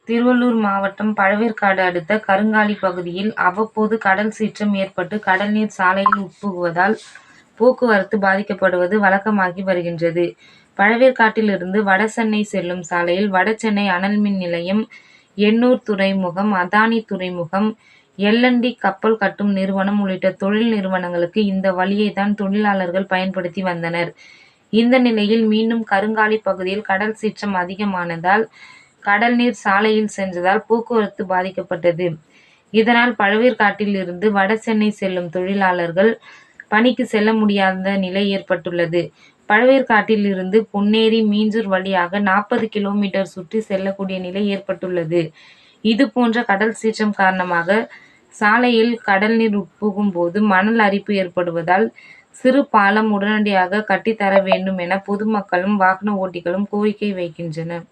திருவள்ளூர் மாவட்டம் பழவேற்காடு அடுத்த கருங்காலி பகுதியில் அவ்வப்போது கடல் சீற்றம் ஏற்பட்டு கடல் நீர் சாலையில் உட்புகுவதால் போக்குவரத்து பாதிக்கப்படுவது வழக்கமாகி வருகின்றது. பழவேற்காட்டிலிருந்து வடசென்னை செல்லும் சாலையில் வடசென்னை அனல் மின் நிலையம், எண்ணூர் துறைமுகம், அதானி துறைமுகம், எல்&டி கப்பல் கட்டும் நிறுவனம் உள்ளிட்ட தொழில் நிறுவனங்களுக்கு இந்த வழியை தான் தொழிலாளர்கள் பயன்படுத்தி வந்தனர். இந்த நிலையில் மீண்டும் கருங்காலி பகுதியில் கடல் சீற்றம் அதிகமானதால் கடல் நீர் சாலையில் சென்றதால் போக்குவரத்து பாதிக்கப்பட்டது. இதனால் பழவேற்காட்டில் இருந்து வடசென்னை செல்லும் தொழிலாளர்கள் பணிக்கு செல்ல முடியாத நிலை ஏற்பட்டுள்ளது. பழவேற்காட்டில் இருந்து பொன்னேரி, மீஞ்சூர் வழியாக 40 கிலோமீட்டர் சுற்றி செல்லக்கூடிய நிலை ஏற்பட்டுள்ளது. இதுபோன்ற கடல் சீற்றம் காரணமாக சாலையில் கடல் நீர் உட்புகும் போது மணல் அரிப்பு ஏற்படுவதால் சிறு பாலம் உடனடியாக கட்டித்தர வேண்டும் என பொதுமக்களும் வாகன ஓட்டிகளும் கோரிக்கை வைக்கின்றனர்.